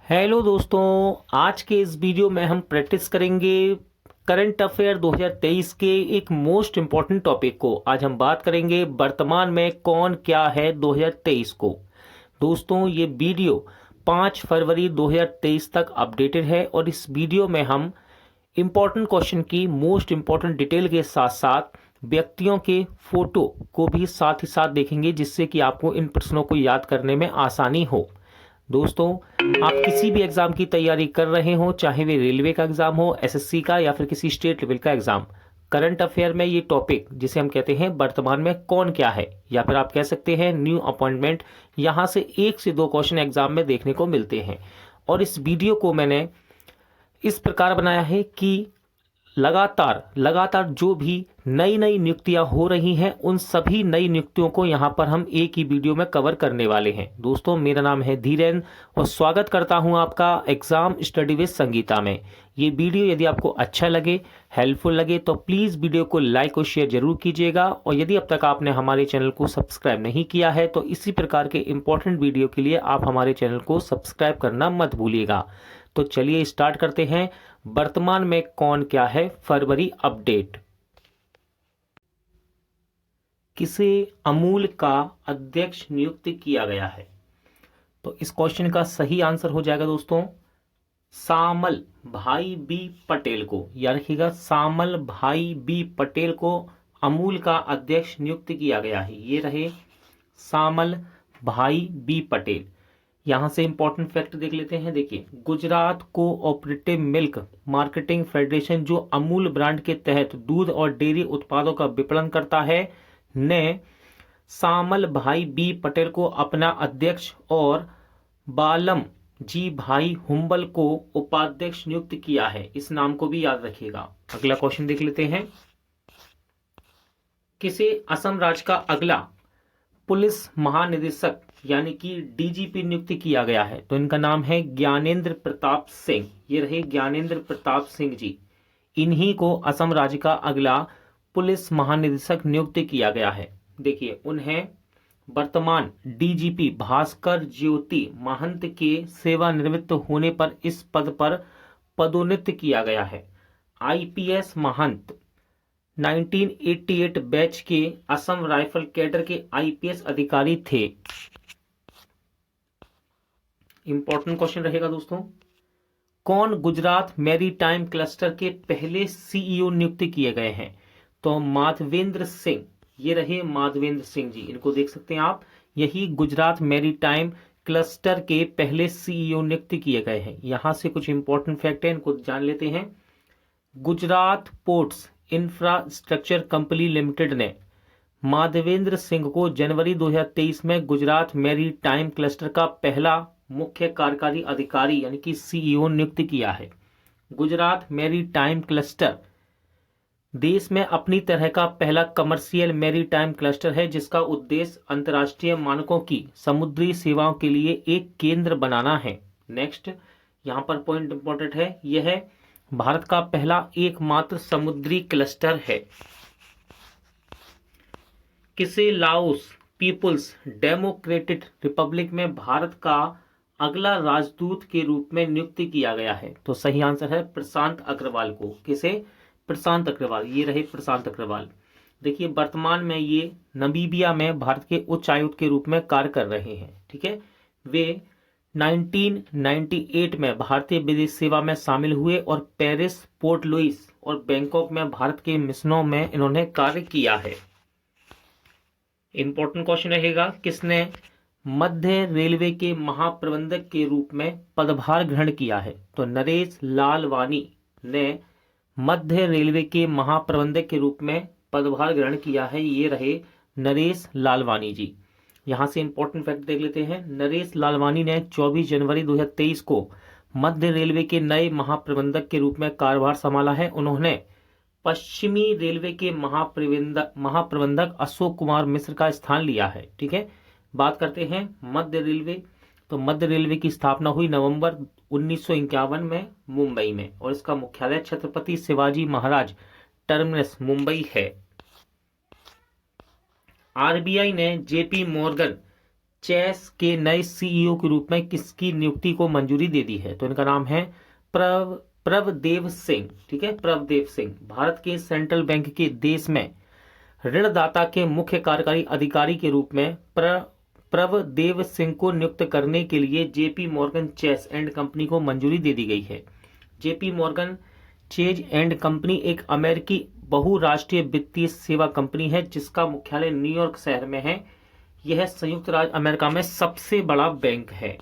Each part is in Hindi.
हेलो दोस्तों, आज के इस वीडियो में हम प्रैक्टिस करेंगे करंट अफेयर 2023 के एक मोस्ट इम्पॉर्टेंट टॉपिक को। आज हम बात करेंगे वर्तमान में कौन क्या है 2023 को। दोस्तों, ये वीडियो 5 फरवरी 2023 तक अपडेटेड है और इस वीडियो में हम इम्पॉर्टेंट क्वेश्चन की मोस्ट इम्पॉर्टेंट डिटेल के साथ साथ व्यक्तियों के फोटो को भी साथ ही साथ देखेंगे, जिससे कि आपको इन प्रश्नों को याद करने में आसानी हो। दोस्तों, आप किसी भी एग्जाम की तैयारी कर रहे हो, चाहे वे रेलवे का एग्जाम हो, एसएससी का या फिर किसी स्टेट लेवल का एग्जाम, करंट अफेयर में ये टॉपिक जिसे हम कहते हैं वर्तमान में कौन क्या है, या फिर आप कह सकते हैं न्यू अपॉइंटमेंट, यहां से 1 से 2 क्वेश्चन एग्जाम में देखने को मिलते हैं। और इस वीडियो को मैंने इस प्रकार बनाया है कि लगातार जो भी नई नई नियुक्तियां हो रही हैं, उन सभी नई नियुक्तियों को यहां पर हम एक ही वीडियो में कवर करने वाले हैं। दोस्तों, मेरा नाम है धीरेन्द्र और स्वागत करता हूं आपका एग्जाम स्टडी विद संगीता में। ये वीडियो यदि आपको अच्छा लगे, हेल्पफुल लगे, तो प्लीज़ वीडियो को लाइक और शेयर जरूर कीजिएगा। और यदि अब तक आपने हमारे चैनल को सब्सक्राइब नहीं किया है तो इसी प्रकार के इंपॉर्टेंट वीडियो के लिए आप हमारे चैनल को सब्सक्राइब करना मत भूलिएगा। तो चलिए स्टार्ट करते हैं। वर्तमान में कौन क्या है फरवरी अपडेट। किसे अमूल का अध्यक्ष नियुक्त किया गया है? तो इस क्वेश्चन का सही आंसर हो जाएगा दोस्तों सामल भाई बी पटेल को। याद रखिएगा, सामल भाई बी पटेल को अमूल का अध्यक्ष नियुक्त किया गया है। ये रहे सामल भाई बी पटेल। यहां से इंपॉर्टेंट फैक्ट देख लेते हैं। देखिए, Gujarat cooperative milk marketing federation, जो अमूल ब्रांड के तहत दूध और डेयरी उत्पादों का विपणन करता है, ने सामल भाई बी पटेल को अपना अध्यक्ष और बालम जी भाई हुंबल को उपाध्यक्ष नियुक्त किया है। इस नाम को भी याद रखिएगा। अगला क्वेश्चन देख लेते हैं। किसे असम राज्य का अगला पुलिस महानिदेशक यानी कि डीजीपी नियुक्त किया गया है? तो इनका नाम है ज्ञानेंद्र प्रताप सिंह। ये रहे ज्ञानेंद्र प्रताप सिंह जी। इन्हीं को असम राज्य का अगला पुलिस महानिदेशक नियुक्त किया गया है। देखिए, उन्हें वर्तमान डीजीपी भास्कर ज्योति महंत के सेवानिवृत्त होने पर इस पद पर पदोन्नत किया गया है। आईपीएस महंत 1988 बैच के असम राइफल कैडर के आईपीएस अधिकारी थे। इंपॉर्टेंट क्वेश्चन रहेगा दोस्तों। कौन गुजरात मैरीटाइम क्लस्टर के पहले सीईओ नियुक्त किए गए हैं? तो माधवेंद्र सिंह। ये रहे माधवेंद्र सिंह जी, इनको देख सकते हैं आप। यही गुजरात मैरीटाइम क्लस्टर के पहले सीईओ नियुक्त किए गए हैं। यहां से कुछ इंपॉर्टेंट फैक्ट है, इनको जान लेते हैं। Gujarat ports infrastructure company limited ने माधवेंद्र सिंह को जनवरी 2023 में गुजरात मैरीटाइम क्लस्टर का पहला मुख्य कार्यकारी अधिकारी यानी कि सीईओ नियुक्त किया है। गुजरात मैरीटाइम क्लस्टर देश में अपनी तरह का पहला कमर्शियल मैरीटाइम क्लस्टर है, जिसका उद्देश्य अंतर्राष्ट्रीय मानकों की समुद्री सेवाओं के लिए एक केंद्र बनाना है। नेक्स्ट, यहां पर पॉइंट इंपॉर्टेंट है, यह है भारत का पहला एकमात्र समुद्री क्लस्टर है। किसे लाओस पीपुल्स डेमोक्रेटिक रिपब्लिक में भारत का अगला राजदूत के रूप में नियुक्त किया गया है? तो सही आंसर है प्रशांत अग्रवाल को। किसे? प्रशांत अग्रवाल। ये रहे प्रशांत अग्रवाल। देखिए, वर्तमान में ये नमीबिया में भारत के उच्च आयुक्त के रूप में कार्य कर रहे हैं। ठीक है, वे 1998 में भारतीय विदेश सेवा में शामिल हुए और पेरिस, पोर्ट लुइस और बैंकॉक में भारत के मिशनों में इन्होंने कार्य किया है। इंपॉर्टेंट क्वेश्चन रहेगा, किसने मध्य रेलवे के महाप्रबंधक के रूप में पदभार ग्रहण किया है? तो नरेश लालवानी ने मध्य रेलवे के महाप्रबंधक के रूप में पदभार ग्रहण किया है। ये रहे नरेश लालवानी जी। यहां से इंपॉर्टेंट फैक्ट देख लेते हैं। नरेश लालवानी ने 24 जनवरी 2023 को मध्य रेलवे के नए महाप्रबंधक के रूप में कार्यभार संभाला है। उन्होंने पश्चिमी रेलवे के महाप्रबंधक अशोक कुमार मिश्र का स्थान लिया है। ठीक है, बात करते हैं मध्य रेलवे। तो मध्य रेलवे की स्थापना हुई नवंबर 1951 में मुंबई में, और इसका मुख्यालय छत्रपति शिवाजी महाराज टर्मिनस मुंबई है। आरबीआई ने जेपी मॉर्गन चेस के नए सीईओ के रूप में किसकी नियुक्ति को मंजूरी दे दी है? तो इनका नाम है प्रभदेव सिंह। ठीक है, प्रभदेव सिंह। भारत के सेंट्रल बैंक के देश में ऋणदाता के मुख्य कार्यकारी अधिकारी के रूप में प्रभदेव सिंह को नियुक्त करने के लिए JP Morgan Chase and company को मंजूरी दे दी गई है। JP Morgan chase and company एक अमेरिकी बहुराष्ट्रीय वित्तीय सेवा कंपनी है जिसका मुख्यालय न्यूयॉर्क शहर में है। यह संयुक्त राज्य अमेरिका में सबसे बड़ा बैंक है।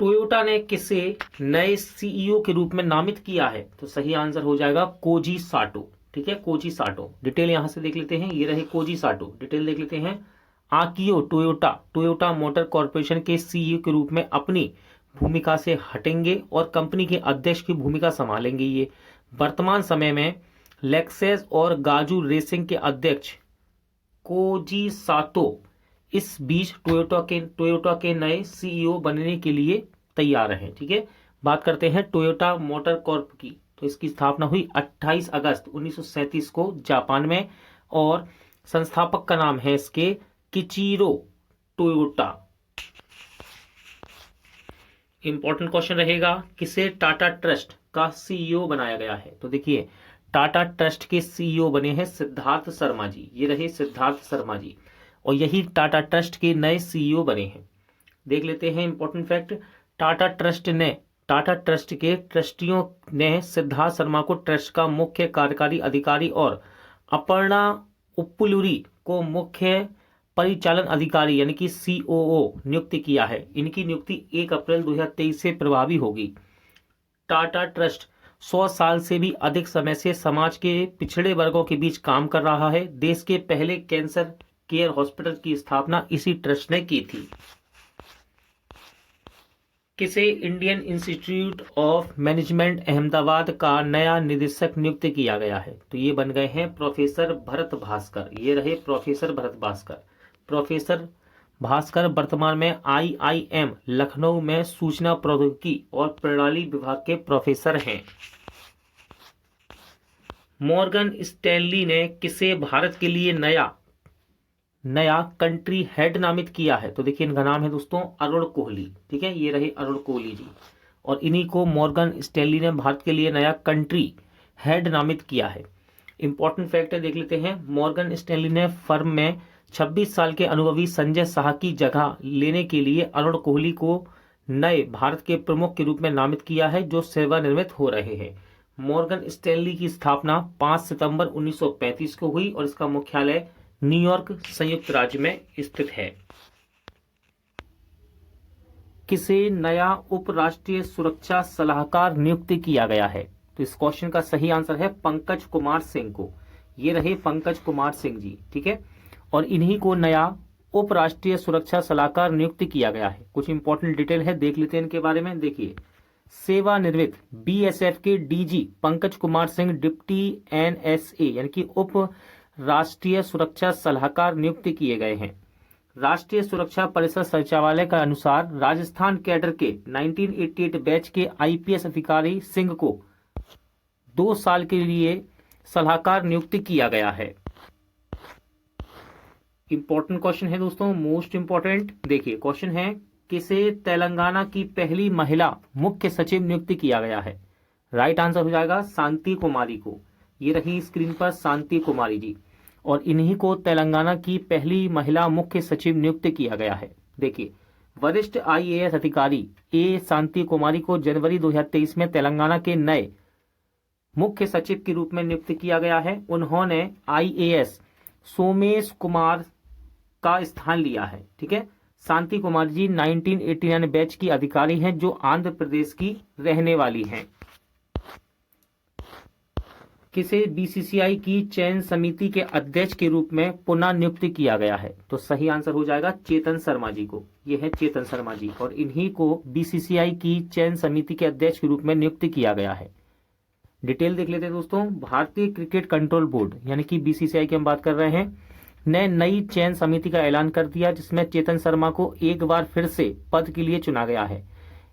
टोयोटा ने किसे नए सीईओ के रूप में नामित किया है? तो सही आंसर हो जाएगा कोजी साटो। ठीक है, कोजी साटो। डिटेल यहां से देख लेते हैं, ये रहे कोजी साटो। डिटेल देख लेते हैं। आकियो टोयोटा मोटर कॉर्पोरेशन के सीईओ के रूप में अपनी भूमिका से हटेंगे और कंपनी के अध्यक्ष की भूमिका संभालेंगे। ये वर्तमान समय में लेक्सेस और गाजू रेसिंग के अध्यक्ष कोजी सातो इस बीच टोयोटा के नए सीईओ बनने के लिए तैयार हैं। ठीक है, बात करते हैं टोयोटा मोटर कॉर्प की। तो इसकी स्थापना हुई 28 अगस्त 1937 को जापान में और संस्थापक का नाम है इसके किचिरो टोयोटा। इंपॉर्टेंट क्वेश्चन रहेगा, किसे टाटा ट्रस्ट का सीईओ बनाया गया है? तो देखिए, टाटा ट्रस्ट के सीईओ बने हैं सिद्धार्थ शर्मा जी। ये रहे सिद्धार्थ शर्मा जी, और यही टाटा ट्रस्ट के नए सीईओ बने हैं। देख लेते हैं इंपॉर्टेंट फैक्ट। टाटा ट्रस्ट के ट्रस्टियों ने सिद्धार्थ शर्मा को ट्रस्ट का मुख्य कार्यकारी अधिकारी और अपर्णा उप्पुलुरी को मुख्य परिचालन अधिकारी यानी कि सीओओ नियुक्त किया है। इनकी नियुक्ति 1 अप्रैल 2023 से प्रभावी होगी। टाटा ट्रस्ट 100 साल से भी अधिक समय से समाज के पिछड़े वर्गों के बीच काम कर रहा है। देश के पहले कैंसर केयर हॉस्पिटल की स्थापना इसी ट्रस्ट ने की थी। किसे Indian institute of management Ahmedabad का नया निदेशक नियुक्त किया गया है? तो ये बन गए हैं प्रोफेसर भरत भास्कर। ये रहे प्रोफेसर भरत भास्कर। प्रोफेसर भास्कर वर्तमान में IIM लखनऊ में सूचना प्रौद्योगिकी और प्रणाली विभाग के प्रोफेसर हैं। मॉर्गन स्टैनली ने किसे भारत के लिए नया कंट्री हेड नामित किया है? तो देखिए, इनका नाम है दोस्तों अरुण कोहली। ठीक है, ये रहे अरुण कोहली जी, और इन्हीं को मॉर्गन स्टैनली ने भारत के लिए नया कंट्री हेड नामित किया है। इंपॉर्टेंट फैक्ट देख लेते हैं। मॉर्गन स्टैनली ने फर्म में 26 साल के अनुभवी संजय शाह की जगह लेने के लिए अरुण कोहली को नए भारत के प्रमुख के रूप में नामित किया है, जो सेवानिवृत्त हो रहे हैं। मॉर्गन स्टैनली की स्थापना 5 सितंबर 1935 को हुई और इसका मुख्यालय न्यूयॉर्क संयुक्त राज्य में स्थित है। किसे नया उपराष्ट्रीय सुरक्षा सलाहकार नियुक्त किया गया है? तो इस क्वेश्चन का सही आंसर है पंकज कुमार सिंह को। ये रहे पंकज कुमार सिंह जी। ठीक है, और इन्हीं को नया उपराष्ट्रीय सुरक्षा सलाहकार नियुक्त किया गया है। कुछ इंपॉर्टेंट डिटेल है, देख लेते हैं इनके बारे में। देखिए, सेवानिवृत्त BSF के DG Pankaj Kumar Singh deputy NSA यानी कि उप राष्ट्रीय सुरक्षा सलाहकार नियुक्त किए गए हैं। राष्ट्रीय सुरक्षा परिषद सचिवालय का अनुसार राजस्थान कैडर के 1988 बैच के IPS अधिकारी सिंह को 2 साल के लिए सलाहकार नियुक्त किया गया है। इंपॉर्टेंट क्वेश्चन है दोस्तों, मोस्ट इंपॉर्टेंट। देखिए, क्वेश्चन है, किसे तेलंगाना की पहली महिला मुख्य सचिव नियुक्त किया गया है? राइट आंसर हो जाएगा शांति कुमारी को। ये रही स्क्रीन पर शांति कुमारी जी, और इन्हीं को तेलंगाना की पहली महिला मुख्य सचिव नियुक्त किया गया है। देखिए, वरिष्ठ IAS अधिकारी A शांति कुमारी को जनवरी 2023 में तेलंगाना के नए मुख्य सचिव के रूप में नियुक्त किया गया है। उन्होंने IAS सोमेश कुमार का स्थान लिया है। ठीक है, शांति कुमार जी 1989 बैच की अधिकारी हैं जो आंध्र प्रदेश की रहने वाली हैं। किसे BCCI की चयन समिति के अध्यक्ष के रूप में पुनः नियुक्त किया गया है? तो सही आंसर हो जाएगा चेतन शर्मा जी को। ये है चेतन शर्मा जी, और इन्हीं को BCCI की चयन समिति के अध्यक्ष के रूप में नियुक्त किया गया है। डिटेल देख लेते हैं दोस्तों। भारतीय क्रिकेट कंट्रोल बोर्ड यानी कि BCCI की हम बात कर रहे हैं, ने नई चयन समिति का ऐलान कर दिया, जिसमें चेतन शर्मा को एक बार फिर से पद के लिए चुना गया है।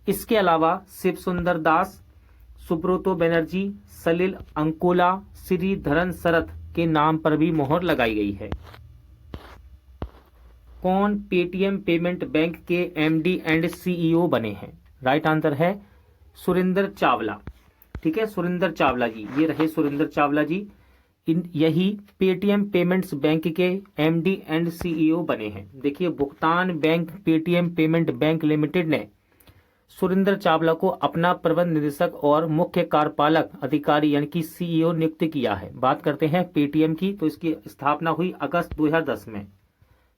इसके अलावा शिव सुंदर दास, सुब्रतो बनर्जी, सलिल अंकोला, श्रीधरन शरथ के नाम पर भी मोहर लगाई गई है। कौन पेटीएम पेमेंट बैंक के एमडी एंड सीईओ बने हैं? राइट आंसर है सुरेंद्र चावला। ठीक है, सुरेंद्र चावला जी, ये रहे सुरेंद्र चावला जी। यही पेटीएम पेमेंट्स बैंक के एमडी एंड सीईओ बने हैं। देखिए, भुगतान bank Paytm payment bank limited ने सुरेंद्र चावला को अपना प्रबंध निदेशक और मुख्य कार्यपालक अधिकारी यानी कि सीईओ नियुक्त किया है। बात करते हैं पेटीएम की, तो इसकी स्थापना हुई अगस्त 2010 में।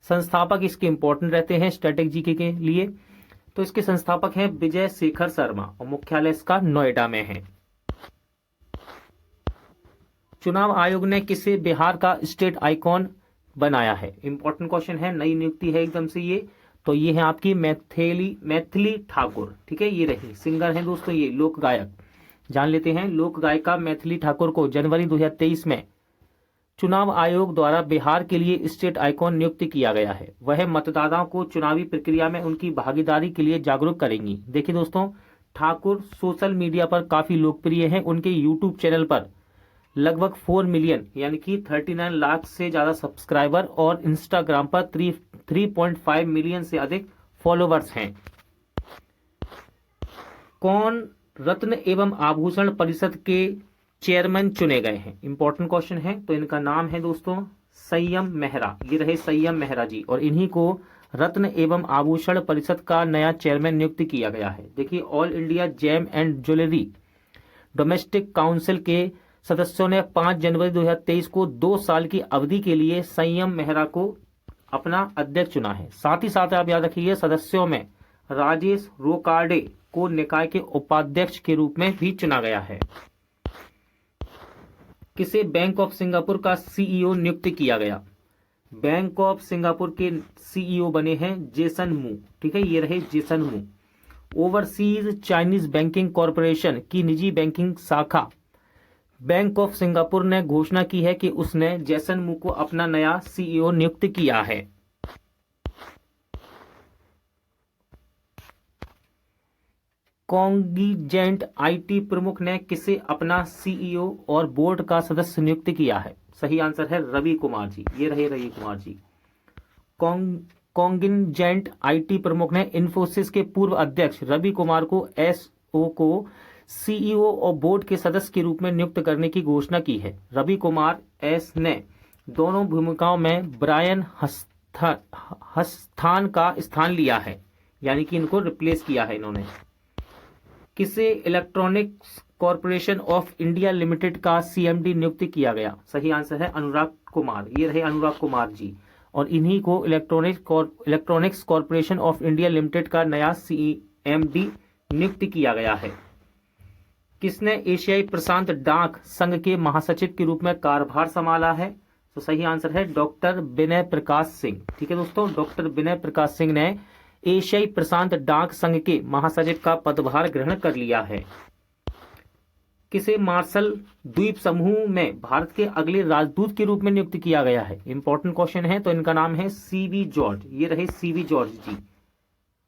संस्थापक इसके इंपॉर्टेंट रहते हैं स्ट्रेटेजी के लिए, तो इसके संस्थापक हैं विजय शेखर शर्मा और मुख्यालय इसका नोएडा में है। चुनाव आयोग ने किसे बिहार का स्टेट आइकॉन बनाया है? इंपॉर्टेंट क्वेश्चन है, नई नियुक्ति है एकदम से ये। तो ये है आपकी मैथिली ठाकुर। ठीक है, ये रही सिंगर हैं दोस्तों, ये लोक गायक। जान लेते हैं, लोक गायिका मैथिली ठाकुर को जनवरी 2023 में चुनाव आयोग द्वारा बिहार के लिए स्टेट आइकॉन नियुक्त किया गया है। वह मतदाताओं को चुनावी प्रक्रिया में उनकी भागीदारी के लिए जागरूक करेंगी। देखिए दोस्तों, ठाकुर सोशल मीडिया पर काफी लोकप्रिय हैं। उनके यूट्यूब चैनल पर लगभग 4 मिलियन यानी कि 39 लाख से ज्यादा सब्सक्राइबर और इंस्टाग्राम पर 3.5 मिलियन से अधिक फॉलोवर्स हैं। कौन रत्न एवं आभूषण परिषद के चेयरमैन चुने गए हैं? इंपॉर्टेंट क्वेश्चन है। तो इनका नाम है दोस्तों संयम मेहरा। ये रहे संयम मेहरा जी, और इन्हीं को रत्न एवं आभूषण परिषद का नया चेयरमैन नियुक्त किया गया है। देखिए, all India gem and jewellery domestic council के सदस्यों ने 5 जनवरी 2023 को 2 साल की अवधि के लिए संयम मेहरा को अपना अध्यक्ष चुना है। साथ ही साथ आप याद रखिए, सदस्यों में राजेश रोकार्डे को निकाय के उपाध्यक्ष के रूप में भी चुना गया है। किसे बैंक ऑफ सिंगापुर का सीईओ नियुक्त किया गया? बैंक ऑफ सिंगापुर के सीईओ बने हैं जेसन मू। ठीक है, ये रहे जेसन मू। ओवरसीज चाइनीज बैंकिंग कॉरपोरेशन की निजी बैंकिंग शाखा बैंक ऑफ सिंगापुर ने घोषणा की है कि उसने जेसन मू को अपना नया सीईओ नियुक्त किया है। कॉन्गिजेंट आईटी प्रमुख ने किसे अपना सीईओ और बोर्ड का सदस्य नियुक्त किया है? सही आंसर है रवि कुमार जी। ये रहे रवि कुमार जी। कॉन्गिजेंट आईटी प्रमुख ने इन्फोसिस के पूर्व अध्यक्ष रवि कुमार को एसओ को सीईओ और बोर्ड के सदस्य के रूप में नियुक्त करने की घोषणा की है। रवि कुमार एस ने दोनों भूमिकाओं में ब्रायन हस्थान का स्थान लिया है, यानी कि इनको रिप्लेस किया है इन्होंने। किसे electronics corporation of India limited का सीएमडी नियुक्त किया गया? सही आंसर है अनुराग कुमार। ये रहे अनुराग कुमार जी, और इन्हीं को electronics corporation of India limited का नया सीएमडी नियुक्त किया गया है। किसने एशियाई प्रशांत डाक संघ के महासचिव के रूप में कार्यभार संभाला है? तो सही आंसर है डॉक्टर विनय प्रकाश सिंह। ठीक है दोस्तों, डॉक्टर विनय प्रकाश सिंह ने एशियाई प्रशांत डाक संघ के महासचिव का पदभार ग्रहण कर लिया है। किसे मार्शल द्वीप समूह में भारत के अगले राजदूत के रूप में नियुक्त किया गया है? इंपॉर्टेंट क्वेश्चन है। तो इनका नाम है सीवी जॉर्ज। ये रहे सीवी जॉर्ज जी,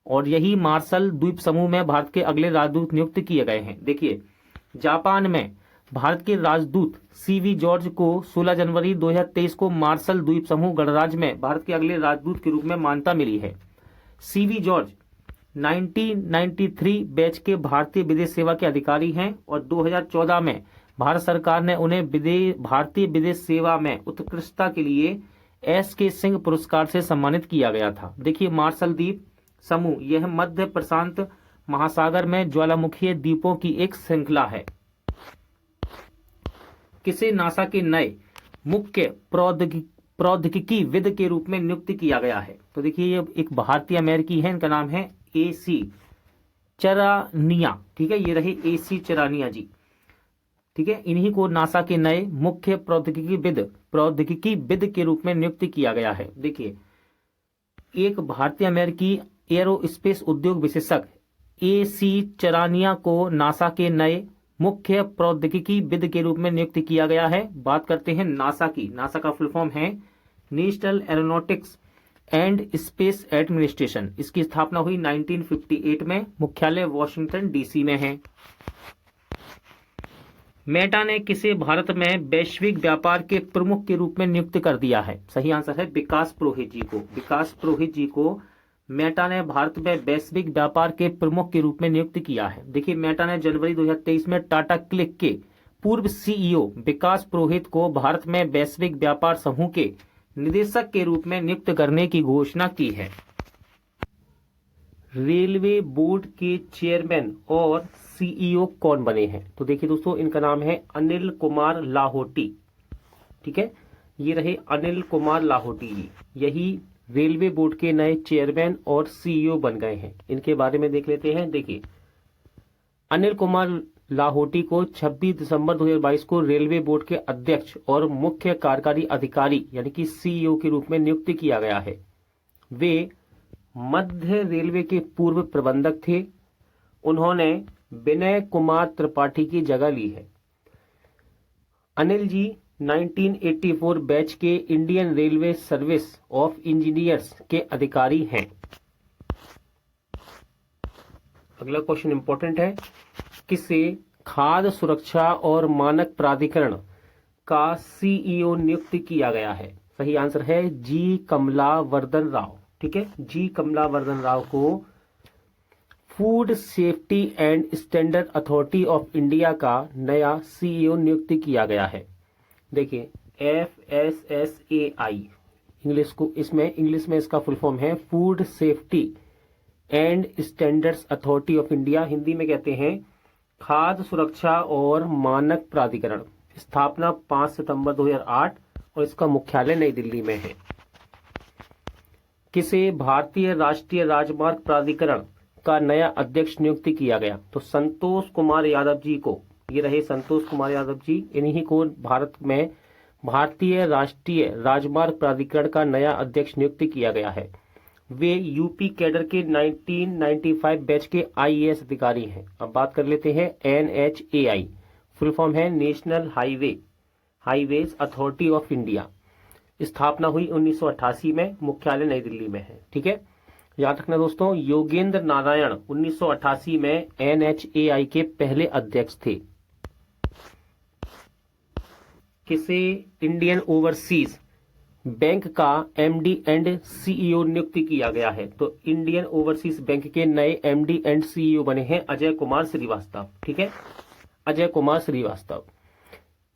और यही मार्शल द्वीप समूह में भारत के अगले राजदूत नियुक्त किए गए हैं। देखिए, जापान में भारत के राजदूत सीवी जॉर्ज को 16 जनवरी 2023 को मार्शल द्वीप समूह गणराज्य में भारत के अगले राजदूत के रूप में मान्यता मिली है। सीवी जॉर्ज 1993 बैच के भारतीय विदेश सेवा के अधिकारी हैं, और 2014 में भारत सरकार ने उन्हें भारतीय विदेश सेवा में उत्कृष्टता के लिए एस.के. सिंह पुरस्कार से सम्मानित किया गया था। देखिए, मार्शल द्वीप समूह यह मध्य प्रशांत महासागर में ज्वालामुखीय द्वीपों की एक श्रृंखला है। किसे नासा के नए मुख्य प्रौद्योगिकीविद के रूप में नियुक्त किया गया है? तो देखिए, ये एक भारतीय अमेरिकी है, इनका नाम है एसी चरानिया। ठीक है, ये रहे एसी चरानिया जी। ठीक है, इन्हीं को नासा के नए मुख्य प्रौद्योगिकीविद के रूप में नियुक्त किया गया है। देखिए, एक भारतीय अमेरिकी एरोस्पेस उद्योग विशेषज्ञ एसी चरानिया को नासा के नए मुख्य प्रौद्योगिकीविद के रूप में नियुक्त किया गया है। बात करते हैं नासा की। नासा का फुल फॉर्म है national aeronautics and space administration. इसकी स्थापना हुई 1958 में। मुख्यालय वॉशिंगटन डीसी में है। मेटा ने किसे भारत में वैश्विक व्यापार के प्रमुख के रूप में नियुक्त कर दिया है? सही आंसर है विकास पुरोहित जी को। विकास पुरोहित जी को मेटा ने भारत में वैश्विक व्यापार के प्रमुख के रूप में नियुक्त किया है। देखिए, मेटा ने जनवरी 2023 में टाटा क्लिक के पूर्व सीईओ विकास पुरोहित को भारत में वैश्विक व्यापार समूह के निदेशक के रूप में नियुक्त करने की घोषणा की है। रेलवे बोर्ड के चेयरमैन और सीईओ कौन बने हैं? तो देखिए दोस्तों, इनका नाम है अनिल कुमार लाहोटी। ठीक है, ये रहे अनिल कुमार लाहोटी जी, यही रेलवे बोर्ड के नए चेयरमैन और सीईओ बन गए हैं। इनके बारे में देख लेते हैं। देखिए, अनिल कुमार लाहोटी को 26 दिसंबर 2022 को रेलवे बोर्ड के अध्यक्ष और मुख्य कार्यकारी अधिकारी यानी कि सीईओ के रूप में नियुक्त किया गया है। वे मध्य रेलवे के पूर्व प्रबंधक थे। उन्होंने विनय कुमार त्रिपाठी की जगह ली है। अनिल जी 1984 बैच के Indian railway service of engineers के अधिकारी हैं। अगला क्वेश्चन इंपॉर्टेंट है, किसे खाद्य सुरक्षा और मानक प्राधिकरण का सीईओ नियुक्त किया गया है? सही आंसर है जी कमलावर्धन राव। ठीक है, जी कमलावर्धन राव को food safety and standard authority of India का नया सीईओ नियुक्त किया गया है। देखिए, FSSAI इंग्लिश में इसका फुल फॉर्म है food safety and standards authority of India. Hindi में कहते हैं खाद्य सुरक्षा और मानक प्राधिकरण। स्थापना 5 सितंबर 2008 और इसका मुख्यालय नई दिल्ली में है। किसे भारतीय राष्ट्रीय राजमार्ग प्राधिकरण का नया अध्यक्ष नियुक्त किया गया? तो संतोष कुमार यादव जी को। ये रहे संतोष कुमार यादव जी, इन्हीं को भारत में भारतीय राष्ट्रीय राजमार्ग प्राधिकरण का नया अध्यक्ष नियुक्त किया गया है। वे यूपी कैडर के 1995 बैच के आईएएस अधिकारी हैं। अब बात कर लेते हैं NHAI, फुल फॉर्म है national highways authority of India. स्थापना हुई 1988 में, मुख्यालय नई दिल्ली में है। ठीक है, याद रखना दोस्तों, योगेंद्र नारायण 1988 में NHAI के पहले अध्यक्ष थे। किसे इंडियन ओवरसीज बैंक का MD एंड सीईओ नियुक्त किया गया है? तो इंडियन ओवरसीज बैंक के नए MD एंड सीईओ बने हैं अजय कुमार श्रीवास्तव। ठीक है, Ajay Kumar Srivastava.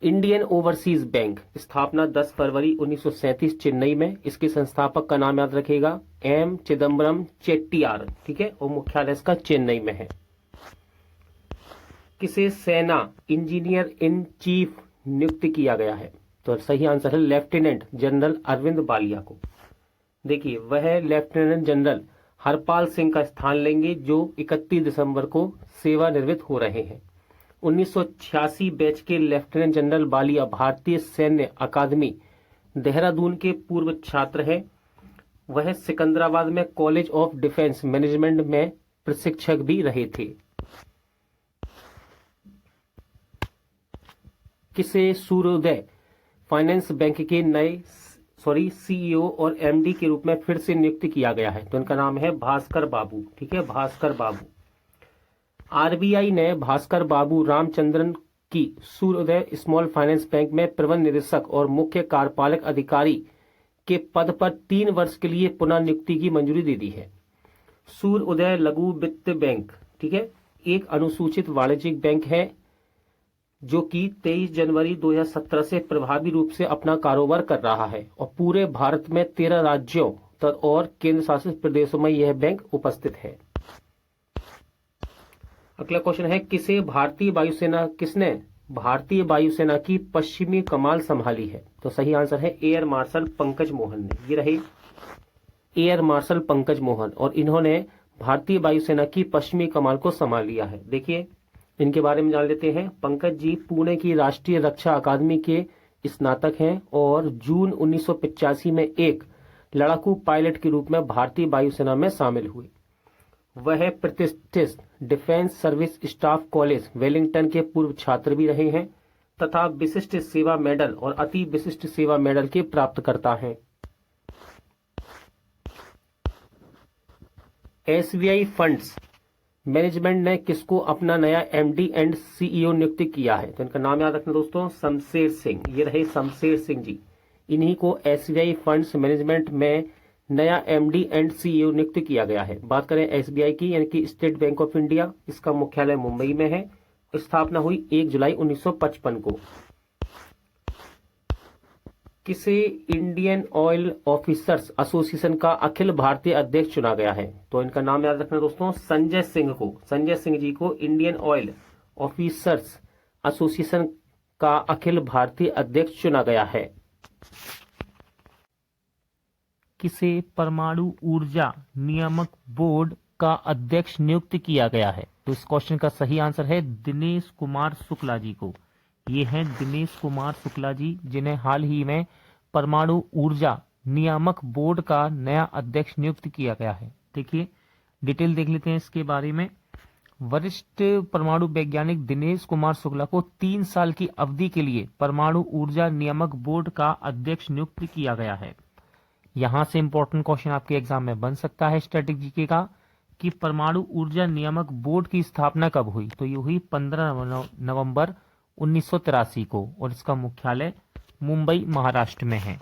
Indian overseas bank स्थापना 10 फरवरी 1937 चेन्नई में। इसके संस्थापक का नाम याद रखिएगा M चिदम्बरम चेट्टियार। ठीक है, और मुख्यालय इसका चेन्नई में है। किसे सेना इंजीनियर इन चीफ नियुक्त किया गया है? तो सही आंसर है लेफ्टिनेंट जनरल अरविंद बालिया को। देखिए, वह लेफ्टिनेंट जनरल हरपाल सिंह का स्थान लेंगे जो 31 दिसंबर को सेवानिवृत्त हो रहे हैं। 1986 बैच के लेफ्टिनेंट जनरल बालिया भारतीय सैन्य अकादमी देहरादून के पूर्व छात्र हैं। वह सिकंदराबाद में कॉलेज ऑफ डिफेंस मैनेजमेंट में प्रशिक्षक भी रहे थे। किसे सूर्योदय फाइनेंस बैंक के नए सीईओ और MD के रूप में फिर से नियुक्त किया गया है? तो इनका नाम है भास्कर बाबू। ठीक है, भास्कर बाबू। RBI ने भास्कर बाबू रामचंद्रन की सूर्योदय स्मॉल फाइनेंस बैंक में प्रबंध निदेशक और मुख्य कार्यपालक अधिकारी के पद पर 3 वर्ष के लिए पुनः नियुक्ति की मंजूरी दे दी है। सूर्योदय लघु वित्त बैंक, ठीक है, एक अनुसूचित वाणिज्यिक बैंक है जो कि 23 जनवरी 2017 से प्रभावी रूप से अपना कारोबार कर रहा है और पूरे भारत में 13 राज्यों और केंद्र शासित प्रदेशों में यह बैंक उपस्थित है। अगला क्वेश्चन है, किसने भारतीय वायुसेना की पश्चिमी कमान संभाली है? तो सही आंसर है एयर मार्शल पंकज मोहन ने। ये रहे एयर मार्शल पंकज मोहन और इन्होंने भारतीय वायुसेना की पश्चिमी कमान को संभाल लिया है। देखिए, इनके बारे में जान लेते हैं। पंकज जी पुणे की राष्ट्रीय रक्षा अकादमी के स्नातक हैं और जून 1985 में एक लड़ाकू पायलट के रूप में भारतीय वायुसेना में शामिल हुए। वह प्रतिष्ठित defence service staff college Wellington के पूर्व छात्र भी रहे हैं तथा विशिष्ट सेवा मेडल और अति विशिष्ट सेवा मेडल के प्राप्तकर्ता हैं। SBI फंड्स मैनेजमेंट ने किसको अपना नया एमडी एंड सीईओ नियुक्त किया है? तो इनका नाम याद रखना दोस्तों, शमशेर सिंह। ये रहे शमशेर सिंह जी। इन्हीं को एसबीआई फंड्स मैनेजमेंट में नया एमडी एंड सीईओ नियुक्त किया गया है। बात करें एसबीआई की, यानी कि स्टेट बैंक ऑफ इंडिया, इसका मुख्यालय मुंबई में है। स्थापना हुई 1 जुलाई 1955 को। किसे इंडियन ऑयल ऑफिसर्स एसोसिएशन का अखिल भारतीय अध्यक्ष चुना गया है? तो इनका नाम याद रखना दोस्तों, संजय सिंह को। संजय सिंह जी को इंडियन ऑयल ऑफिसर्स एसोसिएशन का अखिल भारतीय अध्यक्ष चुना गया है। किसे परमाणु ऊर्जा नियामक बोर्ड का अध्यक्ष नियुक्त किया गया है? तो इस क्वेश्चन का सही आंसर है दिनेश कुमार शुक्ला जी को। ये हैं दिनेश कुमार शुक्ला जी, जिन्हें हाल ही में परमाणु ऊर्जा नियामक बोर्ड का नया अध्यक्ष नियुक्त किया गया है। देखिए डिटेल देख लेते हैं इसके बारे में। वरिष्ठ परमाणु वैज्ञानिक दिनेश कुमार शुक्ला को 3 साल की अवधि के लिए परमाणु ऊर्जा नियामक बोर्ड का अध्यक्ष नियुक्त किया गया है। यहां से इंपॉर्टेंट क्वेश्चन आपके एग्जाम में बन सकता है स्टैटिक जीके का, कि परमाणु ऊर्जा नियामक बोर्ड की स्थापना कब हुई? तो ये हुई 15 नवंबर 1983 को, और इसका मुख्यालय मुंबई महाराष्ट्र में है।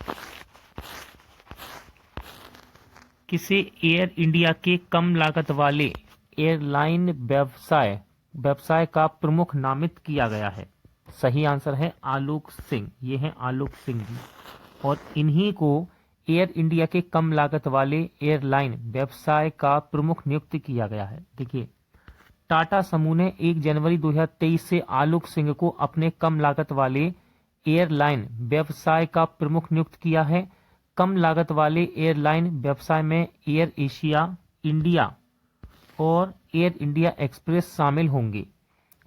किसे एयर इंडिया के कम लागत वाले एयरलाइन व्यवसाय का प्रमुख नामित किया गया है? सही आंसर है आलोक सिंह। ये हैं आलोक सिंह जी, और इन्हीं को एयर इंडिया के कम लागत वाले एयरलाइन व्यवसाय का प्रमुख नियुक्त किया गया है। देखिए टाटा समूह ने 1 जनवरी 2023 से आलोक सिंह को अपने कम लागत वाले एयरलाइन व्यवसाय का प्रमुख नियुक्त किया है। कम लागत वाले एयरलाइन व्यवसाय में एयर एशिया, इंडिया और एयर इंडिया एक्सप्रेस शामिल होंगे।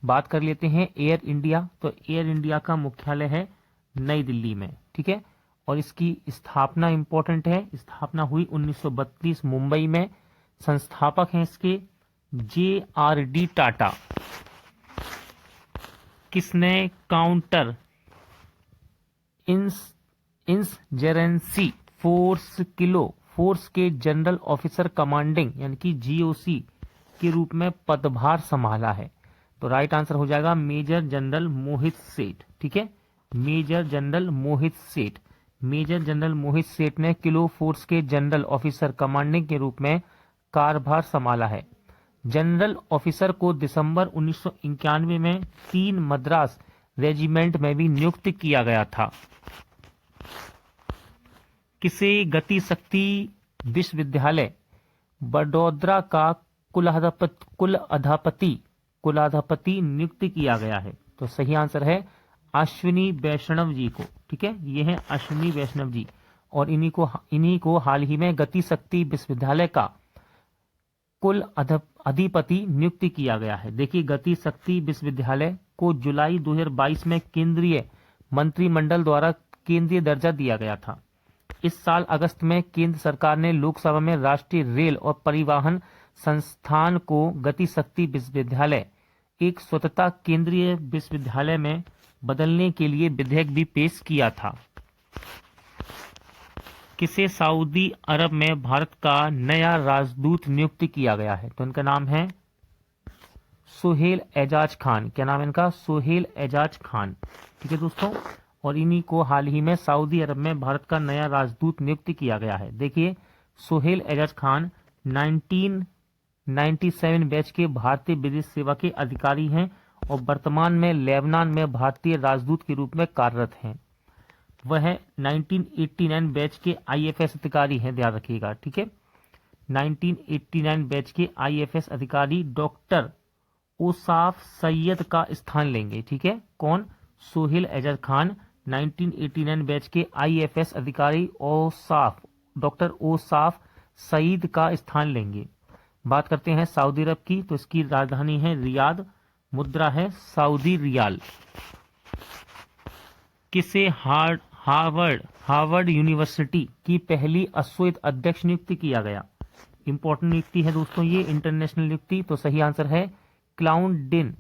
बात कर लेते हैं एयर इंडिया। तो एयर इंडिया का मुख्यालय है नई दिल्ली में, ठीक है, और इसकी स्थापना इंपॉर्टेंट है। स्थापना हुई 1932 मुंबई में। संस्थापक हैं इसके JRD टाटा। किसने काउंटर इंसजेरेंसी फोर्स के जनरल ऑफिसर कमांडिंग यानी कि GOC के रूप में पदभार संभाला है? तो राइट आंसर हो जाएगा मेजर जनरल मोहित सेठ। ठीक है, मेजर जनरल मोहित सेठ। मेजर जनरल मोहित सेठ ने किलो फोर्स के जनरल ऑफिसर कमांडिंग के रूप में कार्यभार संभाला है। जनरल ऑफिसर को दिसंबर 1991 में 3 मद्रास रेजिमेंट में भी नियुक्त किया गया था। किसे गति शक्ति विश्वविद्यालय बड़ौदा का कुलाधिपति नियुक्त किया गया है? तो सही आंसर है अश्विनी वैष्णव जी को। ठीक है, ये है अश्विनी वैष्णव जी, और इन्हीं को हाल ही में गति शक्ति विश्वविद्यालय का कुल अधिपति नियुक्त किया गया है। देखिए गति शक्ति विश्वविद्यालय को जुलाई 2022 में केंद्रीय मंत्रिमंडल द्वारा केंद्रीय दर्जा दिया गया था। इस साल अगस्त में केंद्र सरकार ने लोकसभा में राष्ट्रीय रेल और परिवहन संस्थान को गति शक्ति विश्वविद्यालय एक स्वतंत्र केंद्रीय विश्वविद्यालय में बदलने के लिए विधेयक भी पेश किया था। किसे सऊदी अरब में भारत का नया राजदूत नियुक्त किया गया है? तो इनका नाम है सोहेल एजाज खान। क्या नाम है इनका? सोहेल एजाज खान। ठीक है दोस्तों, और इन्हीं को हाल ही में सऊदी अरब में भारत का नया राजदूत नियुक्त किया गया है। देखिए सोहेल एजाज खान 1997 बैच के भारतीय विदेश सेवा के अधिकारी हैं और वर्तमान में लेबनान में भारतीय राजदूत के रूप में कार्यरत हैं। वह 1989 बैच के IFS अधिकारी हैं, ध्यान रखिएगा। ठीक है, 1989 बैच के IFS अधिकारी डॉक्टर ओसाफ सैयद का स्थान लेंगे। ठीक है, कौन? सोहेल एजाज खान 1989 बैच के IFS अधिकारी डॉक्टर ओसाफ सईद का स्थान लेंगे। बात करते हैं सऊदी अरब की, तो इसकी राजधानी है रियाद, मुद्रा है सऊदी रियाल। किसे हार्वर्ड यूनिवर्सिटी की पहली अश्वेत अध्यक्ष नियुक्त किया गया? इंपॉर्टेंट नियुक्ति है दोस्तों ये, इंटरनेशनल नियुक्ति। तो सही आंसर है क्लाउडिन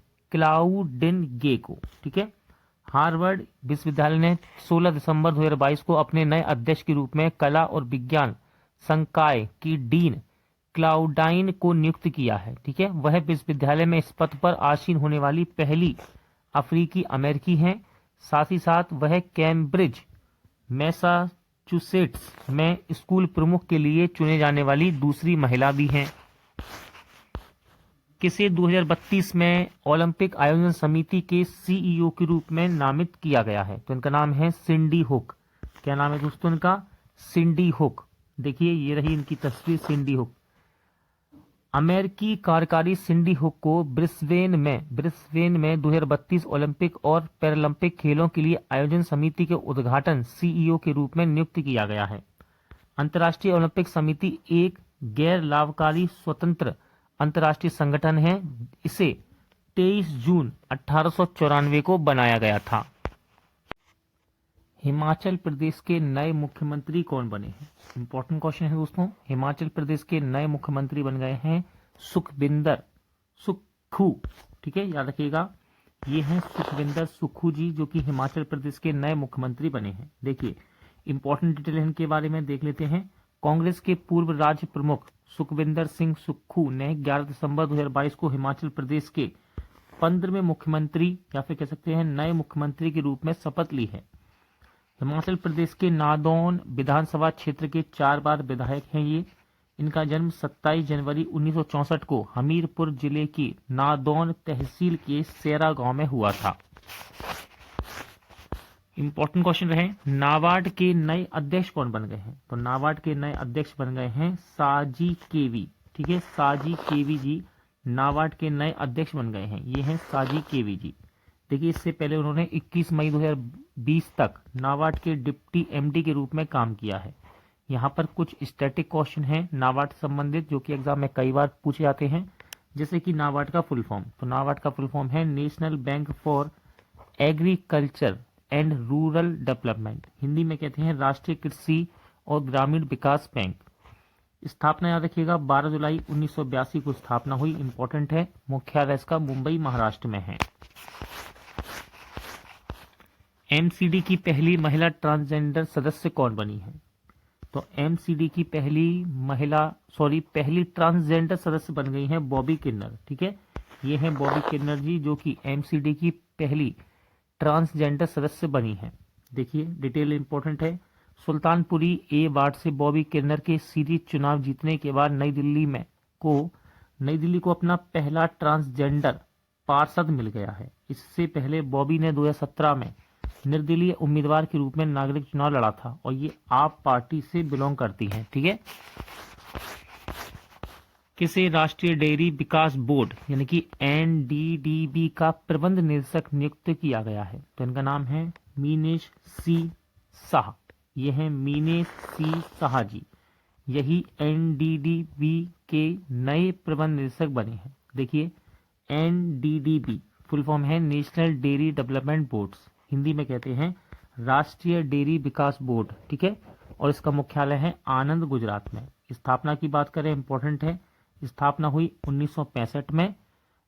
गे को। ठीक है, हार्वर्ड विश्वविद्यालय ने 16 दिसंबर 2022 को अपने नए अध्यक्ष के रूप में कला और विज्ञान संकाय की डीन क्लाउडाइन को नियुक्त किया है। ठीक है, वह विश्वविद्यालय में इस पद पर आसीन होने वाली पहली अफ्रीकी अमेरिकी हैं। साथ ही साथ वह कैम्ब्रिज मैसाचुसेट्स में स्कूल प्रमुख के लिए चुने जाने वाली दूसरी महिला भी हैं। किसे 2032 में ओलंपिक आयोजन समिति के सीईओ के रूप में नामित किया गया है? तो इनका नाम है सिंडी हुक। क्या नाम है दोस्तों इनका? सिंडी हुक। देखिए ये रही इनकी तस्वीर, सिंडी हुक। अमेरिकी कार्यकारी सिंडी हुक को ब्रिस्बेन में 2032 ओलंपिक और पैरालंपिक खेलों के लिए आयोजन समिति के उद्घाटन सीईओ के रूप में नियुक्त किया गया है। अंतर्राष्ट्रीय ओलंपिक समिति एक गैर लाभकारी स्वतंत्र अंतर्राष्ट्रीय संगठन है। इसे 23 जून 1894 को बनाया गया था। हिमाचल प्रदेश के नए मुख्यमंत्री कौन बने हैं? इंपॉर्टेंट क्वेश्चन है दोस्तों। हिमाचल प्रदेश के नए मुख्यमंत्री बन गए हैं सुखविंदर सुक्खू। ठीक है, याद रखिएगा, ये हैं सुखविंदर सुक्खू जी, जो कि हिमाचल प्रदेश के नए मुख्यमंत्री बने हैं। देखिए इंपॉर्टेंट डिटेल इनके बारे में देख लेते हैं। कांग्रेस के पूर्व राज्य प्रमुख सुखविंदर सिंह सुक्खू ने 11 दिसंबर 2022 को हिमाचल प्रदेश के 15वें मुख्यमंत्री या फिर कह सकते हैं नए मुख्यमंत्री के रूप में शपथ ली है। हिमाचल प्रदेश के नादौन विधानसभा क्षेत्र के 4 बार विधायक हैं ये। इनका जन्म 27 जनवरी 1964 को हमीरपुर जिले की नादौन तहसील के सेरा गांव में हुआ था। इंपॉर्टेंट क्वेश्चन रहे, नाबार्ड के नए अध्यक्ष कौन बन गए हैं? तो नाबार्ड के नए अध्यक्ष बन गए हैं साजी केवी। ठीक है, साजी केवी जी नाबार्ड के नए अध्यक्ष बन गए हैं। ये हैं साजी केवी जी। देखिए इससे पहले उन्होंने 21 मई 2020 तक नाबार्ड के डिप्टी एमडी के रूप में काम किया है। यहाँ पर कुछ स्टैटिक क्वेश्चन हैं नाबार्ड से संबंधित, जो कि एग्जाम में कई बार पूछे जाते हैं, जैसे कि नाबार्ड का फुल फॉर्म। तो नाबार्ड का फुल फॉर्म है national bank for agriculture and rural development. Hindi में कहते हैं राष्ट्रीय कृषि और ग्रामीण विकास बैंक। स्थापना याद रखिएगा 12 जुलाई 1982 को स्थापना हुई। इंपॉर्टेंट है, मुख्यालय इसका मुंबई महाराष्ट्र में है। एमसीडी की पहली महिला ट्रांसजेंडर सदस्य कौन बनी है? तो एमसीडी की पहली ट्रांसजेंडर सदस्य बन गई हैं बॉबी किन्नर। ठीक है, ये हैं बॉबी किन्नर जी, जो कि एमसीडी की पहली ट्रांसजेंडर सदस्य बनी है। देखिए डिटेल इंपॉर्टेंट है। सुल्तानपुरी ए वार्ड से बॉबी किन्नर के सीरीज चुनाव जीतने के बाद नई दिल्ली को अपना पहला ट्रांसजेंडर पार्षद मिल गया है। इससे पहले बॉबी ने 2017 में निर्दलीय उम्मीदवार के रूप में नागरिक चुनाव लड़ा था और ये आप पार्टी से बिलोंग करती हैं। ठीक है, किसे राष्ट्रीय डेयरी विकास बोर्ड यानी कि एनडीडीबी का प्रबंध निदेशक नियुक्त किया गया है? तो इनका नाम है मीनेश सी शाह। ये हैं मीनेश सी शाह जी, यही एनडीडीबी के नए प्रबंध निदेशक बने हैं। देखिए एनडीडीबी फुल फॉर्म है national dairy development boards, Hindi में कहते हैं राष्ट्रीय डेयरी विकास बोर्ड। ठीक है, और इसका मुख्यालय है आनंद, गुजरात में। स्थापना की बात करें, इंपॉर्टेंट है, स्थापना हुई 1965 में।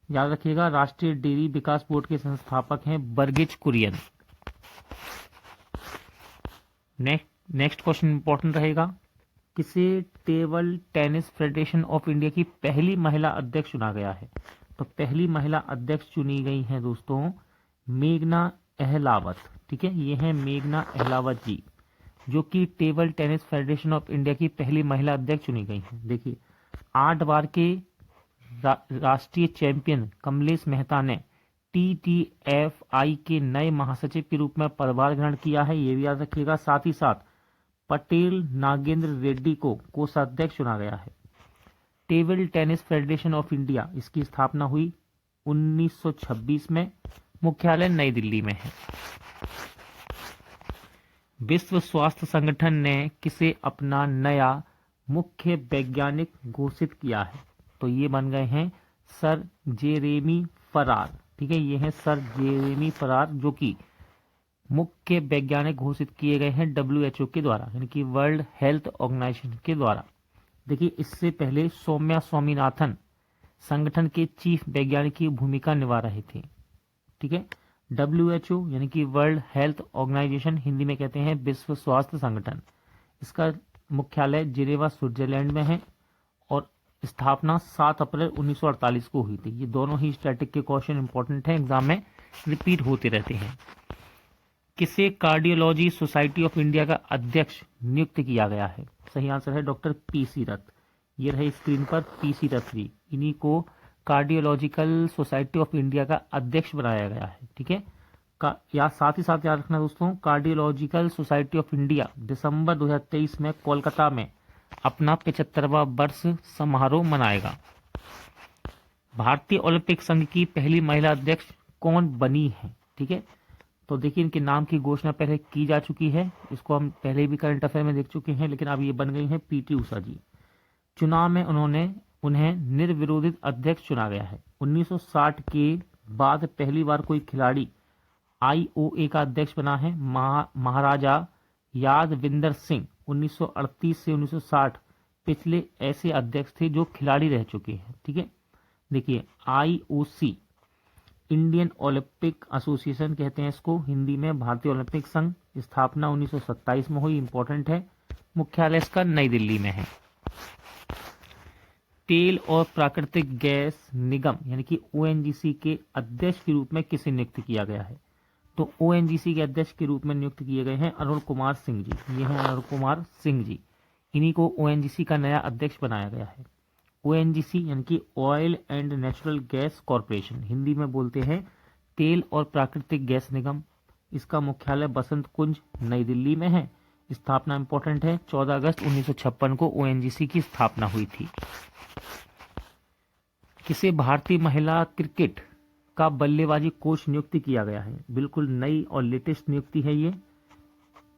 याद रखिएगा राष्ट्रीय डेयरी विकास बोर्ड के संस्थापक हैं Verghese Kurien. Next question important रहेगा, किसे table tennis federation of India की पहली महिला अध्यक्ष चुना गया है? तो पहली महिला अध्यक्ष चुनी गई हैं दोस्तों मेघना अहलावत। ठीक है, ये हैं मेघना अहलावत जी, जो कि table tennis federation of India की पहली महिला अध्यक्ष चुनी गई हैं। देखिए 8 बार के राष्ट्रीय चैंपियन कमलेश मेहता ने टीटीएफआई के नए महासचिव के रूप में पदभार ग्रहण किया है, ये भी याद रखिएगा। साथ ही साथ पटेल नागेंद्र रेड्डी को कोषाध्यक्ष चुना गया है। Table tennis federation of India, इसकी स्थापना हुई 1926 में, मुख्यालय नई दिल्ली में है। विश्व स्वास्थ्य संगठन ने किसे अपना नया मुख्य वैज्ञानिक घोषित किया है? तो ये बन गए हैं सर जेरेमी फरार। ठीक है, ये हैं सर जेरेमी फरार, जो कि मुख्य वैज्ञानिक घोषित किए गए हैं WHO के द्वारा, यानी कि वर्ल्ड हेल्थ ऑर्गेनाइजेशन के द्वारा। देखिए इससे पहले सौम्या स्वामीनाथन संगठन के चीफ वैज्ञानिक की भूमिका निभा रहे थे। ठीक है, WHO यानी कि वर्ल्ड हेल्थ ऑर्गेनाइजेशन, हिंदी में कहते हैं विश्व स्वास्थ्य संगठन, इसका मुख्यालय जिनेवा स्विट्जरलैंड में है और स्थापना 7 अप्रैल 1948 को हुई थी। ये दोनों ही स्टैटिक के क्वेश्चन इंपॉर्टेंट हैं, एग्जाम में रिपीट होते रहते हैं। किसे कार्डियोलॉजी सोसाइटी ऑफ इंडिया का अध्यक्ष नियुक्त किया गया है? सही आंसर है डॉक्टर पीसी रथ। ये रहे स्क्रीन पर पीसी रथ जी, इन्हीं को कार्डियोलॉजिकल सोसाइटी ऑफ इंडिया का अध्यक्ष बनाया गया है। ठीक है, या साथ ही साथ याद रखना दोस्तों, कार्डियोलॉजिकल सोसाइटी ऑफ इंडिया दिसंबर 2023 में कोलकाता में अपना 75वां वर्ष समारोह मनाएगा। भारतीय ओलंपिक संघ की पहली महिला अध्यक्ष कौन बनी है? ठीक है, तो देखिए इनके नाम की घोषणा पहले की जा चुकी है, इसको हम पहले भी करंट अफेयर में देख चुके हैं, लेकिन अब ये बन गई हैं पीटी उषा जी। चुनाव में उन्हें निर्विरोधित अध्यक्ष चुना गया है। 1960 के बाद पहली बार कोई खिलाड़ी आईओए का अध्यक्ष बना है। महाराजा यादविंदर सिंह 1938 से 1960 पिछले ऐसे अध्यक्ष थे जो खिलाड़ी रह चुके हैं। ठीक है, देखिए आईओसी इंडियन ओलंपिक एसोसिएशन कहते हैं इसको, हिंदी में भारतीय ओलंपिक संघ। स्थापना 1927 में हुई, इंपॉर्टेंट है। मुख्यालय इसका नई दिल्ली में है। तेल और प्राकृतिक गैस निगम यानी कि ओएनजीसी के अध्यक्ष के रूप में किसे नियुक्त किया गया है? तो ओएनजीसी के अध्यक्ष के रूप में नियुक्त किए गए हैं अरुण कुमार सिंह जी। ये हैं अरुण कुमार सिंह जी, इन्हीं को ओएनजीसी का नया अध्यक्ष बनाया गया है। ओएनजीसी यानी कि oil and natural gas corporation, Hindi में बोलते हैं तेल और प्राकृतिक गैस निगम। इसका मुख्यालय बसंत कुंज नई दिल्ली में है। स्थापना इंपॉर्टेंट है, 14 अगस्त 1956 को ओएनजीसी की स्थापना हुई थी। किसे भारतीय महिला क्रिकेट का बल्लेबाजी कोच नियुक्त किया गया है? बिल्कुल नई और लेटेस्ट नियुक्ति है ये,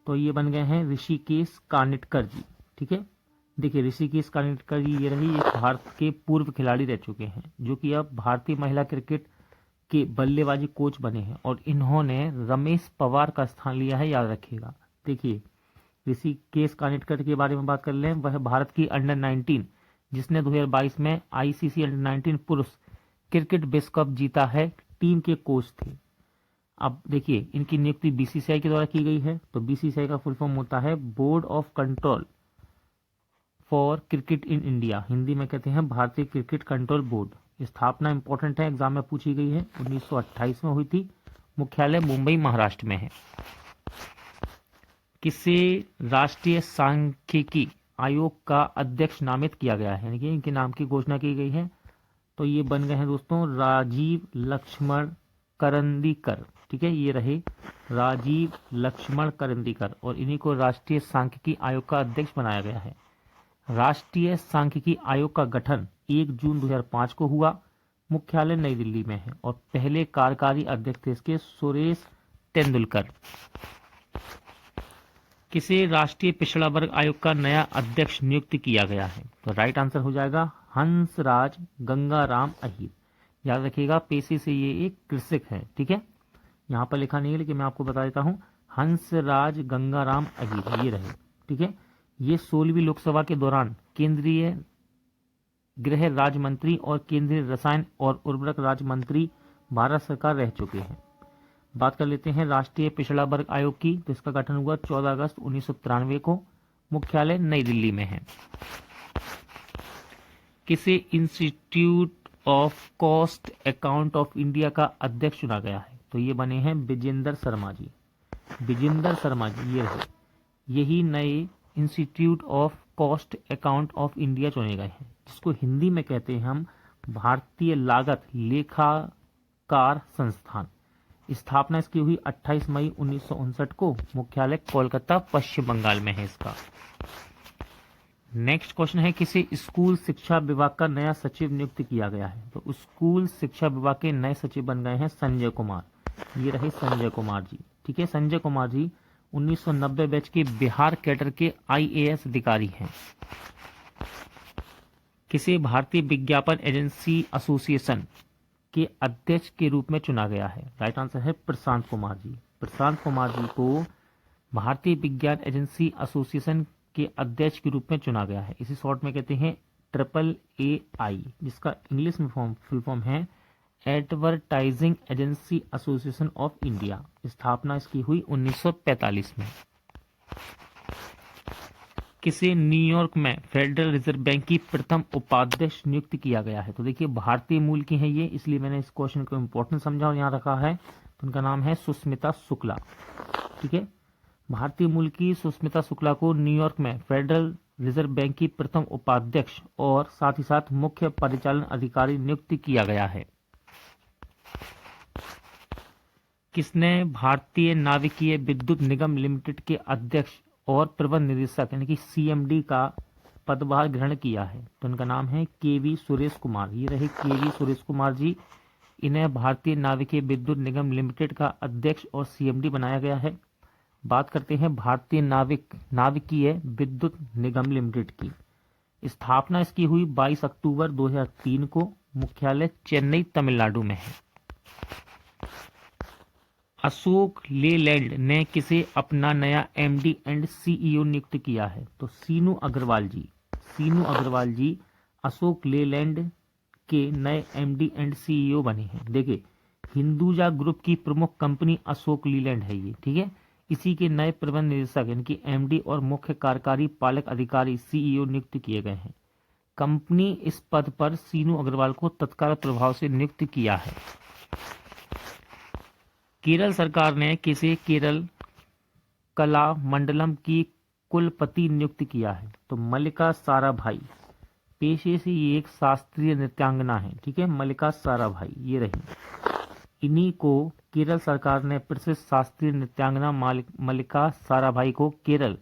तो ये बन गए हैं ऋषिकेश कानिटकर जी। ठीक है, देखिए ऋषिकेश कानिटकर जी ये रही, एक भारत के पूर्व खिलाड़ी रह चुके हैं जो कि अब भारतीय महिला क्रिकेट के बल्लेबाजी कोच बने हैं, और इन्होंने रमेश पवार का स्थान लिया है, याद रखिएगा। देखिए ऋषिकेश कानिटकर के बारे में बात कर लें, वह भारत की अंडर 19 जिसने 2022 में आईसीसी अंडर 19 पुरुष क्रिकेट विश्व कप जीता है, टीम के कोच थे। अब देखिए इनकी नियुक्ति बीसीसीआई के द्वारा की गई है, तो बीसीसीआई का फुल फॉर्म होता है board of control for cricket in India, Hindi में कहते हैं भारतीय क्रिकेट कंट्रोल बोर्ड। स्थापना इंपॉर्टेंट है, एग्जाम में पूछी गई है, 1928 में हुई थी। मुख्यालय मुंबई महाराष्ट्र में है। किसे राष्ट्रीय सांख्यिकी आयोग का अध्यक्ष नामित किया गया है, यानी कि इनके नाम की घोषणा की गई है, तो ये बन गए हैं दोस्तों राजीव लक्ष्मण करंदीकर। ठीक है, ये रहे राजीव लक्ष्मण करंदीकर, और इन्हीं को राष्ट्रीय सांख्यिकी आयोग का अध्यक्ष बनाया गया है। राष्ट्रीय सांख्यिकी आयोग का गठन 1 जून 2005 को हुआ। मुख्यालय नई दिल्ली में है, और पहले कार्यकारी अध्यक्ष थे इसके सुरेश तेंदुलकर। किसे राष्ट्रीय पिछड़ा वर्ग आयोग का नया अध्यक्ष नियुक्त किया गया है? तो राइट आंसर हो जाएगा हंसराज गंगाराम अहीर। याद रखिएगा पेशे से ये एक कृषक है। ठीक है, यहाँ पर लिखा नहीं है लेकिन मैं आपको बता देता हूँ, हंसराज गंगाराम अहीर ये रहे। ठीक है, ये 16वीं लोकसभा के दौरान केंद्रीय गृह राज्य मंत्री और केंद्रीय रसायन और उर्वरक राज्य मंत्री भारत सरकार रह चुके हैं। बात कर लेते हैं राष्ट्रीय पिछड़ा वर्ग आयोग की, तो इसका गठन हुआ 14 अगस्त 1993 को। मुख्यालय नई दिल्ली में है। किसे institute of cost account of India का अध्यक्ष चुना गया है? तो ये बने हैं विजेंद्र शर्मा जी। विजेंद्र शर्मा जी ये रहे, यही नए institute of cost account of India चुने गए हैं, जिसको हिंदी में कहते हैं हम भारतीय लागत लेखाकार संस्थान। स्थापना इसकी हुई 28 मई 1959 को। मुख्यालय कोलकाता पश्चिम बंगाल में है इसका। नेक्स्ट क्वेश्चन है, किसे स्कूल शिक्षा विभाग का नया सचिव नियुक्त किया गया है? तो स्कूल शिक्षा विभाग के नए सचिव बन गए हैं संजय कुमार। ये रहे संजय कुमार जी। ठीक है, संजय कुमार जी 1990 बैच के बिहार कैडर के आईएएस अधिकारी हैं। किसे भारतीय विज्ञापन एजेंसी एसोसिएशन के अध्यक्ष के रूप में चुना गया है? राइट आंसर है प्रशांत कुमार जी। प्रशांत कुमार जी को भारतीय विज्ञान एजेंसी एसोसिएशन के अध्यक्ष के रूप में चुना गया है। इसी शॉर्ट में कहते हैं AAAI, जिसका इंग्लिश में फुल फॉर्म है advertising agency association of India. स्थापना इसकी हुई 1945 में। किसे न्यूयॉर्क में फेडरल रिजर्व बैंक की प्रथम उपाध्यक्ष नियुक्त किया गया है? तो देखिए भारतीय मूल की है ये, इसलिए मैंने इस क्वेश्चन को इम्पोर्टेंट समझा और यहाँ रखा है। तो उनका नाम है सुष्मिता शुक्ला। ठीक है, भारतीय मूल की सुष्मिता शुक्ला को न्यूयॉर्क में फेडरल रिजर्व बैंक की प्रथम उपाध्यक्ष और साथ ही साथ मुख्य परिचालन अधिकारी नियुक्त किया गया है। किसने भारतीय नाविकीय विद्युत निगम लिमिटेड के अध्यक्ष और प्रबंध निदेशक यानी कि सीएमडी का पदभार ग्रहण किया है? तो उनका नाम है केवी सुरेश कुमार। ये रहे केवी सुरेश कुमार जी, इन्हें भारतीय नाविकीय विद्युत निगम लिमिटेड का अध्यक्ष और सीएमडी बनाया गया है। बात करते हैं भारतीय नाविकीय विद्युत निगम लिमिटेड की। स्थापना इसकी हुई 22 अक्टूबर 2003 को। मुख्यालय चेन्नई तमिलनाडु में है। अशोक लेलैंड ने किसे अपना नया एमडी एंड सीईओ नियुक्त किया है? तो सीनू अग्रवाल जी। सीनू अग्रवाल जी अशोक लेलैंड के नए एमडी एंड सीईओ बने हैं। देखिए हिंदुजा ग्रुप की प्रमुख कंपनी अशोक लीलैंड है ये। ठीक है, इसी के नए प्रबंध निदेशक यानी कि एमडी और मुख्य कार्यकारी पालक अधिकारी सीईओ नियुक्त किए गए हैं। कंपनी इस पद पर सीनू अग्रवाल को तत्काल प्रभाव से नियुक्त किया है। केरल सरकार ने किसे केरल कला मंडलम की कुलपति नियुक्त किया है? तो मल्लिका साराभाई। पेशे से ये एक शास्त्रीय नृत्यांगना है। ठीक है, मल्लिका साराभाई ये रही। इन्हीं को केरल सरकार ने प्रसिद्ध शास्त्रीय नृत्यांगना मल्लिका साराभाई को Kerala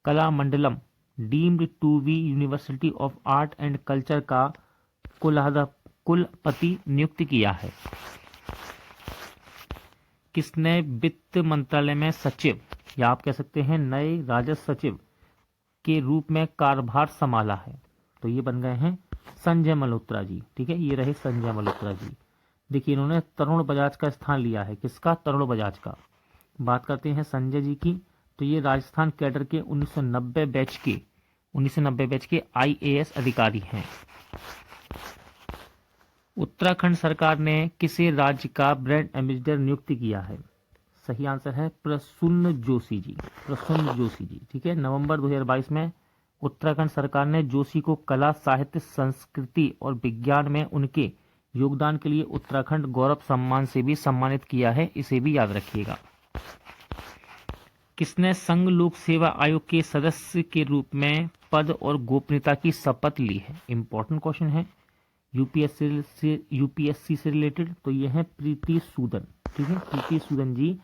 Kala Mandalam deemed to be university of art and culture का कुलपति नियुक्त किया है। किसने वित्त मंत्रालय में सचिव या आप कह सकते हैं नए राजस्व सचिव के रूप में कार्यभार संभाला है? तो ये बन गए हैं संजय मल्होत्रा जी। ठीक है, ये रहे संजय मल्होत्रा जी। देखिए इन्होंने तरुण बजाज का स्थान लिया है। किसका? तरुण बजाज का। बात करते हैं संजय जी की, तो ये राजस्थान कैडर के 1990 बैच के आईएएस अधिकारी हैं। उत्तराखंड सरकार ने किसे राज्य का ब्रांड एम्बेसडर नियुक्त किया है? सही आंसर है प्रसून्न जोशी जी। प्रसून्न जोशी जी। ठीक है, नवंबर 2022 में उत्तराखंड सरकार ने जोशी को कला, साहित्य, संस्कृति और विज्ञान में उनके योगदान के लिए उत्तराखंड गौरव सम्मान से भी सम्मानित किया है। इसे भी याद रखिएगा। किसने संघ लोक सेवा आयोग के सदस्य के रूप में पद और गोपनीयता की शपथ ली है? इंपॉर्टेंट क्वेश्चन है, यूपीएससी से रिलेटेड। तो ये है प्रीति सूदन। ठीक है, प्रीति सूदन जी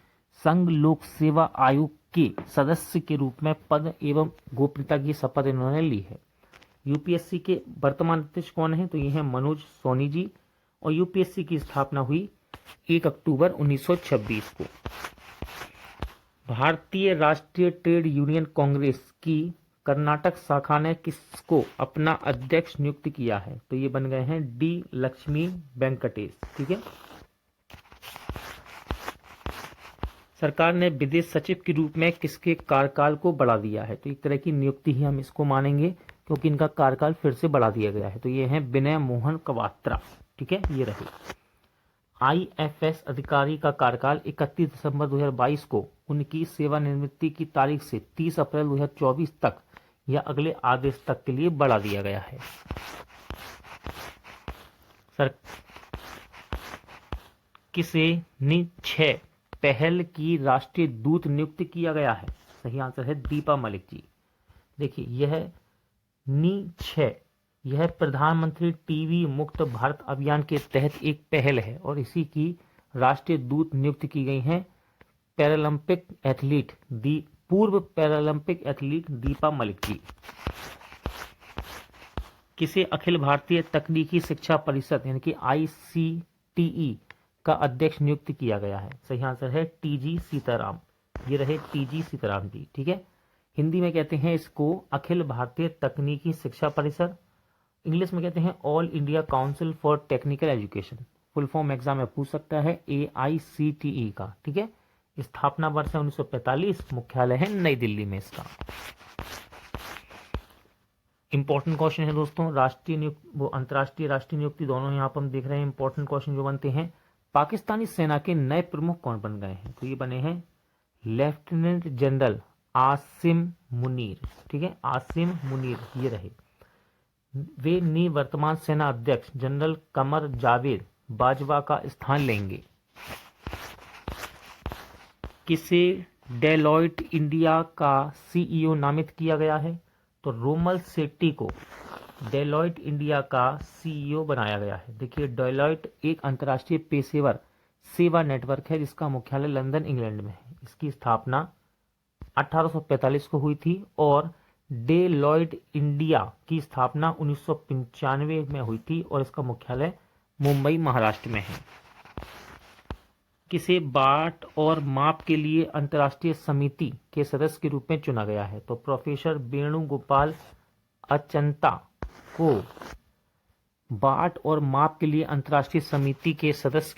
संघ लोक सेवा आयोग के सदस्य के रूप में पद एवं गोपनीयता की शपथ इन्होंने ली है। यूपीएससी के वर्तमान अध्यक्ष कौन है? तो ये है मनोज सोनी जी और यूपीएससी की स्थापना हुई 1 अक्टूबर 1926 को। भारतीय राष्ट्रीय ट्रेड यूनियन कांग्रेस की कर्नाटक शाखा ने किसको अपना अध्यक्ष नियुक्त किया है? तो ये बन गए हैं डी लक्ष्मी वेंकटेश। ठीक है, सरकार ने विदेश सचिव के रूप में किसके कार्यकाल को बढ़ा दिया है? तो एक तरह की नियुक्ति ही हम इसको मानेंगे क्योंकि इनका कार्यकाल फिर से बढ़ा दिया गया है। तो ये है विनय मोहन कवात्रा। ठीक है, ये रहे। आईएफएस अधिकारी का कार्यकाल 31 दिसंबर 2022 को उनकी सेवानिवृत्ति की तारीख से 30 अप्रैल 2024 तक या अगले आदेश तक के लिए बढ़ा दिया गया है। किसे नि6 पहल की राष्ट्रीय दूत नियुक्त किया गया है? सही आंसर है दीपा मलिक जी। देखिए यह नि6 यह प्रधानमंत्री टीबी मुक्त भारत अभियान के तहत एक पहल है और इसी की राष्ट्रीय दूत नियुक्त की गई हैं पैरालंपिक एथलीट पूर्व पैरालंपिक एथलीट दीपा मलिक जी। किसे अखिल भारतीय तकनीकी शिक्षा परिषद यानी कि आईसीटीई का अध्यक्ष नियुक्त किया गया है? सही आंसर है टीजी सीताराम। ये रहे टीजी सीताराम जी। ठीक है, हिंदी में कहते हैं इसको अखिल भारतीय तकनीकी शिक्षा परिषद, इंग्लिश में कहते हैं all India council for technical education. Full form exam में पूछ सकता है AICTE का। ठीक है, स्थापना वर्ष है 1945, मुख्यालय है नई दिल्ली में इसका। इंपॉर्टेंट क्वेश्चन है दोस्तों, राष्ट्रीय वो अंतर्राष्ट्रीय राष्ट्रीय नियुक्ति दोनों यहाँ पर हम देख रहे हैं। इंपॉर्टेंट क्वेश्चन जो बनते हैं, पाकिस्तानी सेना के नए प्रमुख कौन बन गए हैं? तो ये बने हैं लेफ्टिनेंट जनरल आसिम मुनीर, ठीक है, आसिम मुनीर ये रहे। वे निवर्तमान सेना अध्यक्ष जनरल कमर जावेद बाजवा का स्थान लेंगे। किसे डेलॉयट इंडिया का सीईओ नामित किया गया है? तो रोमल सेट्टी को डेलॉयट इंडिया का सीईओ बनाया गया है। देखिए, डेलॉयट एक अंतर्राष्ट्रीय पेशेवर सेवा नेटवर्क है जिसका मुख्यालय लंदन इंग्लैंड में है। इसकी स्थापना 1845 को हुई थी और डेलॉयट इंडिया की स्थापना 1995 में हुई थी और इसका मुख्यालय मुंबई महाराष्ट्र में है। किसे बाट और माप के लिए अंतर्राष्ट्रीय समिति के सदस्य के रूप में चुना गया है? तो प्रोफेसर वेणुगोपाल अचंता को बाट और माप के लिए अंतर्राष्ट्रीय समिति के सदस्य